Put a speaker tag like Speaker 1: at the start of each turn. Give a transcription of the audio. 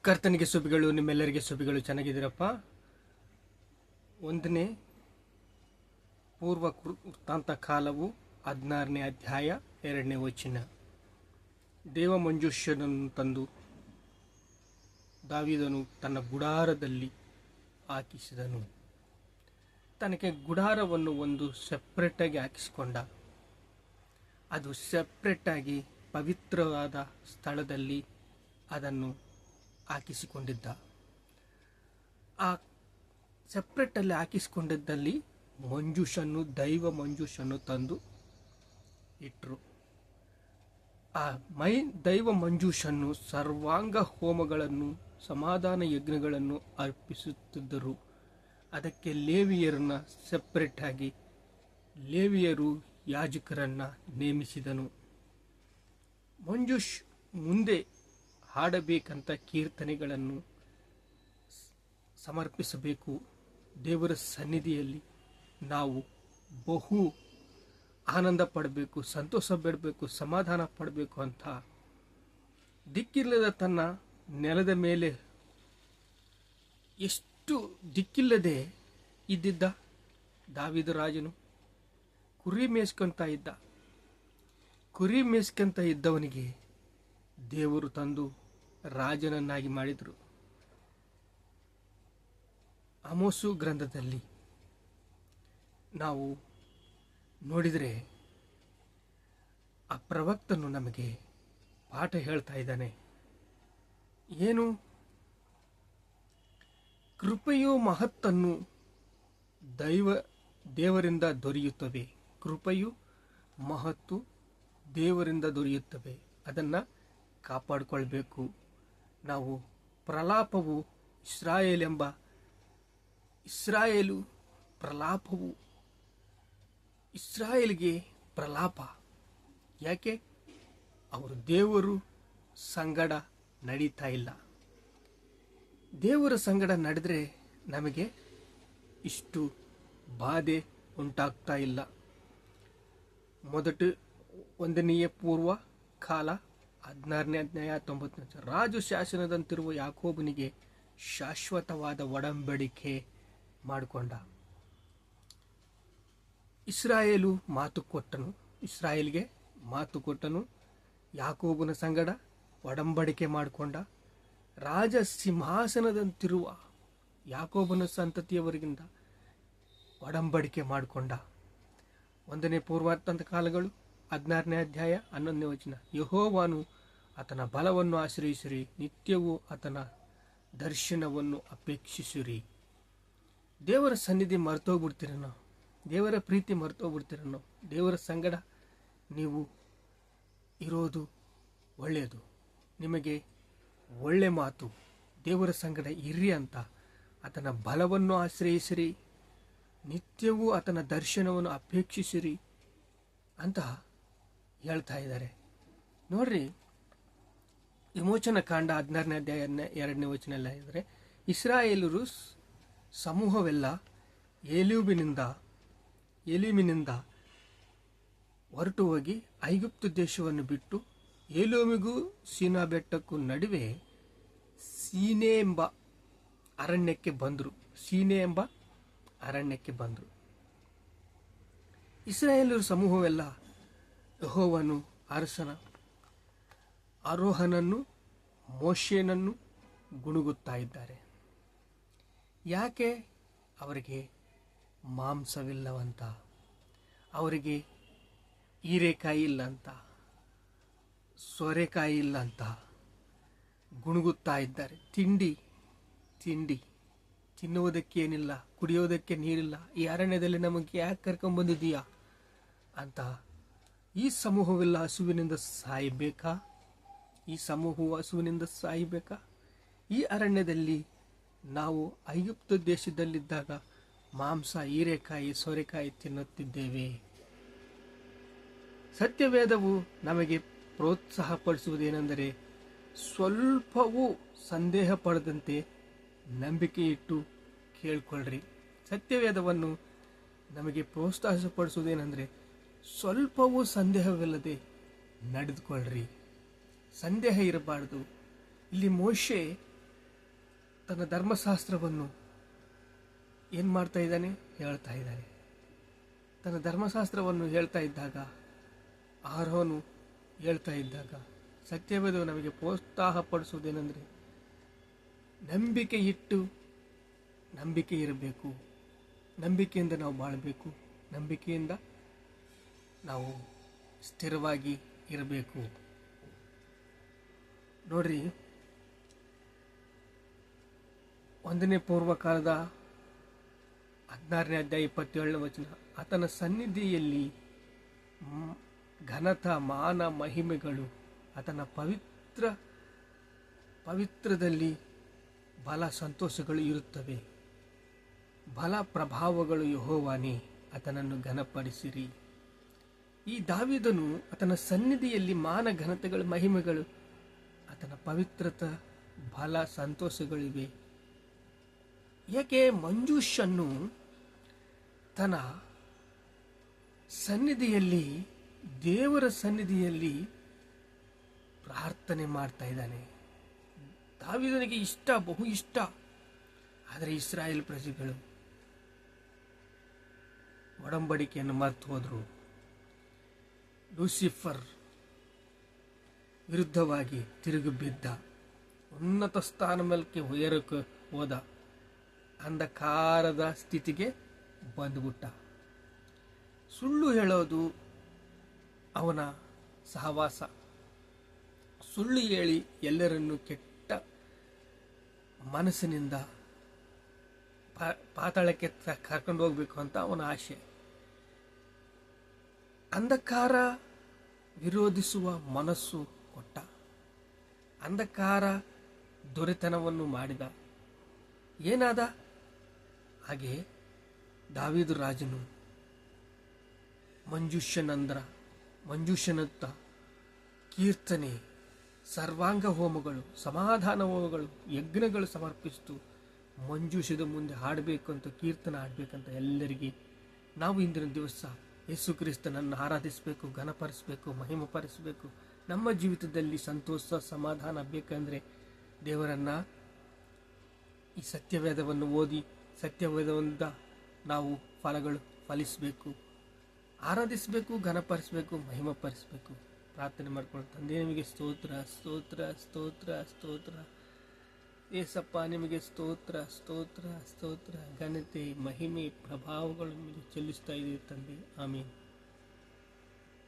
Speaker 1: ಕರ್ತನಿಗೆ ಸುಬಿಗಳು, ನಿಮ್ಮೆಲ್ಲರಿಗೆ ಸುಬಿಗಳು. ಚೆನ್ನಾಗಿದ್ದೀರಪ್ಪ. 1ನೇ ಪೂರ್ವ ವೃತ್ತಾಂತ ಕಾಲವು 16ನೇ ಅಧ್ಯಾಯ 2ನೇ ವಚನ. ದೇವ ಮಂಜೂಷನನ್ನು ತಂದು ದಾವೀದನು ತನ್ನ ಗುಡಾರದಲ್ಲಿ ಹಾಕಿಸಿದನು. ತನಗೆ ಗುಡಾರವನ್ನು ಒಂದು ಸೆಪ್ರೇಟಾಗಿ ಹಾಕಿಸಿಕೊಂಡ. ಅದು ಸೆಪ್ರೇಟಾಗಿ ಪವಿತ್ರವಾದ ಸ್ಥಳದಲ್ಲಿ ಅದನ್ನು ಹಾಕಿಸಿಕೊಂಡಿದ್ದ. ಆ ಸೆಪ್ರೇಟಲ್ಲಿ ಹಾಕಿಸಿಕೊಂಡಿದ್ದಲ್ಲಿ ದೈವ ಮಂಜೂಷನ್ನು ತಂದು ಇಟ್ಟರು. ಆ ದೈವ ಮಂಜೂಷನ್ನು ಸರ್ವಾಂಗ ಹೋಮಗಳನ್ನು, ಸಮಾಧಾನ ಯಜ್ಞಗಳನ್ನು ಅರ್ಪಿಸುತ್ತಿದ್ದರು. ಅದಕ್ಕೆ ಲೇವಿಯರನ್ನ ಸೆಪ್ರೇಟಾಗಿ ಲೇವಿಯರು ಯಾಜಕರನ್ನ ನೇಮಿಸಿದನು. ಮಂಜೂಷ್ ಮುಂದೆ ಹಾಡಬೇಕಂತ ಕೀರ್ತನೆಗಳನ್ನು ಸಮರ್ಪಿಸಬೇಕು. ದೇವರ ಸನ್ನಿಧಿಯಲ್ಲಿ ನಾವು ಬಹು ಆನಂದ ಪಡಬೇಕು, ಸಂತೋಷ ಬಿಡಬೇಕು, ಸಮಾಧಾನ ಪಡಬೇಕು ಅಂತ ದಿಕ್ಕಿಲ್ಲದ ತನ್ನ ನೆಲದ ಮೇಲೆ ಎಷ್ಟು ದಿಕ್ಕಿಲ್ಲದೆ ಇದ್ದಿದ್ದ ದಾವೀದ ರಾಜನು ಕುರಿ ಮೇಯಿಸ್ಕೊಂತ ಇದ್ದವನಿಗೆ ದೇವರು ತಂದು ರಾಜನನ್ನಾಗಿ ಮಾಡಿದರು. ಆಮೋಸು ಗ್ರಂಥದಲ್ಲಿ ನಾವು ನೋಡಿದರೆ ಆ ಪ್ರವಕ್ತನು ನಮಗೆ ಪಾಠ ಹೇಳ್ತಾ ಇದ್ದಾನೆ. ಏನು? ಕೃಪೆಯು ಮಹತ್ತನ್ನು ದೇವರಿಂದ ದೊರೆಯುತ್ತವೆ. ಕೃಪೆಯು ಮಹತ್ತು ದೇವರಿಂದ ದೊರೆಯುತ್ತವೆ. ಅದನ್ನು ಕಾಪಾಡಿಕೊಳ್ಬೇಕು ನಾವು. ಪ್ರಲಾಪವು ಇಸ್ರಾಯೇಲ್ಗೆ ಪ್ರಲಾಪ. ಯಾಕೆ? ಅವರು ದೇವರು ಸಂಗಡ ನಡೀತಾ ಇಲ್ಲ. ದೇವರ ಸಂಗಡ ನಡೆದ್ರೆ ನಮಗೆ ಇಷ್ಟು ಬಾಧೆ ಉಂಟಾಗ್ತಾ ಇಲ್ಲ. 1ನೇ ಪೂರ್ವ ಕಾಲ 16ನೇ ಅಧ್ಯಾಯ 9. ರಾಜು ಶಾಸನದಂತಿರುವ ಯಾಕೋಬನಿಗೆ ಶಾಶ್ವತವಾದ ಒಡಂಬಡಿಕೆ ಮಾಡಿಕೊಂಡ. ಇಸ್ರಾಯೇಲ್ಗೆ ಮಾತು ಕೊಟ್ಟನು. ಯಾಕೋಬನ ಸಂಗಡ ಒಡಂಬಡಿಕೆ ಮಾಡಿಕೊಂಡ. ರಾಜ ಸಿಂಹಾಸನದಂತಿರುವ ಯಾಕೋಬನ ಸಂತತಿಯವರಿಗಿಂದ ಒಡಂಬಡಿಕೆ ಮಾಡಿಕೊಂಡ. 1ನೇ ಪೂರ್ವಾರ್ಥ ಕಾಲಗಳು 16ನೇ ಅಧ್ಯಾಯ 11ನೇ ವಚನ. ಯೆಹೋವನು ಆತನ ಬಲವನ್ನು ಆಶ್ರಯಿಸಿರಿ, ನಿತ್ಯವೂ ಆತನ ದರ್ಶನವನ್ನು ಅಪೇಕ್ಷಿಸಿರಿ. ದೇವರ ಸನ್ನಿಧಿ ಮರ್ತೋಗ್ಬಿಡ್ತೀರನೋ, ದೇವರ ಪ್ರೀತಿ ಮರ್ತೋಗ್ಬಿಡ್ತೀರನೋ, ದೇವರ ಸಂಗಡ ನೀವು ಇರೋದು ಒಳ್ಳೆಯದು. ನಿಮಗೆ ಒಳ್ಳೆ ಮಾತು, ದೇವರ ಸಂಗಡ ಇರ್ರಿ ಅಂತ. ಆತನ ಬಲವನ್ನು ಆಶ್ರಯಿಸಿರಿ, ನಿತ್ಯವೂ ಆತನ ದರ್ಶನವನ್ನು ಅಪೇಕ್ಷಿಸಿರಿ ಅಂತ ಹೇಳ್ತಾ ಇದ್ದಾರೆ. ನೋಡ್ರಿ, ವಿಮೋಚನ ಕಾಂಡ 16ನೇ ಅಧ್ಯಾಯ 2ನೇ ವಚನ ಎಲ್ಲ ಇದ್ದಾರೆ. ಇಸ್ರಾಯೇಲರು ಸಮೂಹವೆಲ್ಲ ಏಲೀಮಿನಿಂದ ಹೊರಟು ಹೋಗಿ ಐಗುಪ್ತ ದೇಶವನ್ನು ಬಿಟ್ಟು ಏಲೋಮಿಗೂ ಸೀನಾ ಬೆಟ್ಟಕ್ಕೂ ನಡುವೆ ಸೀನೆ ಎಂಬ ಅರಣ್ಯಕ್ಕೆ ಬಂದರು. ಇಸ್ರಾಯೇಲರ ಸಮೂಹವೆಲ್ಲ ಯೆಹೋವನು ಅರಸನ ಆರೋಹನನ್ನು ಮೋಶೆನನ್ನು ಗುಣಗುತ್ತಾ ಇದ್ದಾರೆ. ಯಾಕೆ? ಅವರಿಗೆ ಮಾಂಸವಿಲ್ಲವಂತ, ಅವರಿಗೆ ಹೀರೆಕಾಯಿ ಇಲ್ಲ ಅಂತ, ಸೋರೆಕಾಯಿ ಇಲ್ಲ ಅಂತ ಗುಣಗುತ್ತಾ ಇದ್ದಾರೆ. ತಿಂಡಿ ತಿನ್ನುವುದಕ್ಕೇನಿಲ್ಲ, ಕುಡಿಯೋದಕ್ಕೆ ನೀರಿಲ್ಲ, ಈ ಅರಣ್ಯದಲ್ಲಿ ನಮಗೆ ಯಾಕೆ ಕರ್ಕೊಂಡ್ಬಂದಿದ್ದೀಯಾ ಅಂತ ಈ ಸಮೂಹವೆಲ್ಲ ಹಸುವಿನಿಂದ ಸಾಯಬೇಕಾ? ಈ ಅರಣ್ಯದಲ್ಲಿ ನಾವು ಐಗುಪ್ತ ದೇಶದಲ್ಲಿದ್ದಾಗ ಮಾಂಸ, ಹೀರೆಕಾಯಿ, ಸೋರೆಕಾಯಿ ತಿನ್ನುತ್ತಿದ್ದೇವೆ. ಸತ್ಯವೇದವು ನಮಗೆ ಪ್ರೋತ್ಸಾಹಪಡಿಸುವುದೇನೆಂದರೆ, ಸ್ವಲ್ಪವೂ ಸಂದೇಹ ಪಡದಂತೆ ನಂಬಿಕೆ ಇಟ್ಟು ಕೇಳ್ಕೊಳ್ರಿ. ಸತ್ಯವೇದವನ್ನು ನಮಗೆ ಪ್ರೋತ್ಸಾಹಪಡಿಸುವುದೇನೆಂದರೆ, ಸ್ವಲ್ಪವೂ ಸಂದೇಹವಿಲ್ಲದೆ ನಡೆದುಕೊಳ್ಳ್ರಿ. ಸಂದೇಹ ಇರಬಾರ್ದು. ಇಲ್ಲಿ ಮೋಶೆ ತನ್ನ ಧರ್ಮಶಾಸ್ತ್ರವನ್ನು ಏನು ಮಾಡ್ತಾ ಇದ್ದಾನೆ, ಹೇಳ್ತಾ ಇದ್ದಾನೆ. ತನ್ನ ಧರ್ಮಶಾಸ್ತ್ರವನ್ನು ಹೇಳ್ತಾ ಇದ್ದಾಗ, ಆರೋನು ಹೇಳ್ತಾ ಇದ್ದಾಗ, ಸತ್ಯವೇದವು ನಮಗೆ ಪ್ರೋತ್ಸಾಹ ಪಡಿಸುವುದೇನೆಂದರೆ, ನಂಬಿಕೆ ಇಟ್ಟು ನಂಬಿಕೆ ಇರಬೇಕು, ನಂಬಿಕೆಯಿಂದ ನಾವು ಬಾಳಬೇಕು, ನಂಬಿಕೆಯಿಂದ ನಾವು ಸ್ಥಿರವಾಗಿ ಇರಬೇಕು. ನೋಡ್ರಿ, 1ನೇ ಪೂರ್ವಕಾಲದ 16ನೇ ಅಧ್ಯಾಯ 27ನೇ ವಚನ, ಆತನ ಸನ್ನಿಧಿಯಲ್ಲಿ ಘನತ ಮಾನ ಮಹಿಮೆಗಳು, ಆತನ ಪವಿತ್ರದಲ್ಲಿ ಬಲ ಸಂತೋಷಗಳು ಇರುತ್ತವೆ. ಬಲ ಪ್ರಭಾವಗಳು ಯೆಹೋವನೇ, ಆತನನ್ನು ಘನಪಡಿಸಿರಿ. ಈ ದಾವೀದನು ಆತನ ಸನ್ನಿಧಿಯಲ್ಲಿ ಮಾನ ಘನತೆಗಳು ಮಹಿಮೆಗಳು, ಆತನ ಪವಿತ್ರತ ಬಲ ಸಂತೋಷಗಳಿವೆ. ಏಕೆ ಮಂಜೂಷನ್ನು ತನ್ನ ಸನ್ನಿಧಿಯಲ್ಲಿ, ದೇವರ ಸನ್ನಿಧಿಯಲ್ಲಿ ಪ್ರಾರ್ಥನೆ ಮಾಡ್ತಾ ಇದ್ದಾನೆ. ದಾವೀದನಿಗೆ ಇಷ್ಟ, ಬಹು ಇಷ್ಟ. ಆದರೆ ಇಸ್ರಾಯೇಲ್ ಪ್ರಜೆಗಳು ಒಡಂಬಡಿಕೆಯನ್ನು ಮರೆತು ಹೋದರು. ಲೂಸಿಫರ್ ವಿರುದ್ಧವಾಗಿ ತಿರುಗಿ ಬಿದ್ದ, ಉನ್ನತ ಸ್ಥಾನ ಮೇಲಕ್ಕೆ ಉಯರಕ್ಕೆ ಹೋದ, ಅಂಧಕಾರದ ಸ್ಥಿತಿಗೆ ಬಂದುಬಿಟ್ಟ. ಸುಳ್ಳು ಹೇಳೋದು ಅವನ ಸಹವಾಸ. ಸುಳ್ಳು ಹೇಳಿ ಎಲ್ಲರನ್ನು ಕೆಟ್ಟ ಮನಸ್ಸಿನಿಂದ ಪಾತಾಳಕ್ಕೆ ಕರ್ಕೊಂಡು ಹೋಗ್ಬೇಕು ಅಂತ ಅವನ ಆಶೆ. ಅಂಧಕಾರ ವಿರೋಧಿಸುವ ಮನಸ್ಸು ಕೊಟ್ಟ, ಅಂಧಕಾರ ದೊರೆತನವನ್ನು ಮಾಡಿದ. ಏನಾದ? ಹಾಗೆ ದಾವೀದ ರಾಜನು ಮಂಜೂಷನಂತ ಕೀರ್ತನೆ, ಸರ್ವಾಂಗ ಹೋಮಗಳು, ಸಮಾಧಾನ ಹೋಮಗಳು, ಯಜ್ಞಗಳು ಸಮರ್ಪಿಸಿತು. ಮಂಜೂಷದ ಮುಂದೆ ಹಾಡಬೇಕು ಅಂತ, ಕೀರ್ತನೆ ಹಾಡಬೇಕಂತ ಎಲ್ಲರಿಗೆ ನಾವು ಇಂದಿನ ದಿವಸ ಯೇಸು ಕ್ರಿಸ್ತನನ್ನು ಆರಾಧಿಸಬೇಕು, ಘನಪರಿಸಬೇಕು, ಮಹಿಮಪರಿಸಬೇಕು. ನಮ್ಮ ಜೀವಿತದಲ್ಲಿ ಸಂತೋಷ ಸಮಾಧಾನ ಬೇಕಂದರೆ ದೇವರನ್ನ ಈ ಸತ್ಯವೇದವನ್ನು ಓದಿ, ಸತ್ಯವೇದದಿಂದ ನಾವು ಫಲಿಸಬೇಕು, ಆರಾಧಿಸಬೇಕು, ಘನಪರಿಸಬೇಕು, ಮಹಿಮಪರಿಸಬೇಕು. ಪ್ರಾರ್ಥನೆ ಮಾಡ್ಕೊಂಡು, ತಂದೆ ನಿಮಗೆ ಸ್ತೋತ್ರ ಸ್ತೋತ್ರ ಸ್ತೋತ್ರ ಸ್ತೋತ್ರ. ಏಸಪ್ಪ ನಿಮಗೆ ಸ್ತೋತ್ರ ಸ್ತೋತ್ರ ಸ್ತೋತ್ರ. ಘನತೆ ಮಹಿಮೆ ಪ್ರಭಾವಗಳು ನಿಮಗೆ ಚೆಲ್ಲಿಸ್ತಾ ಇದ್ದೀವಿ ತಂದೆ. ಆಮೀನ್.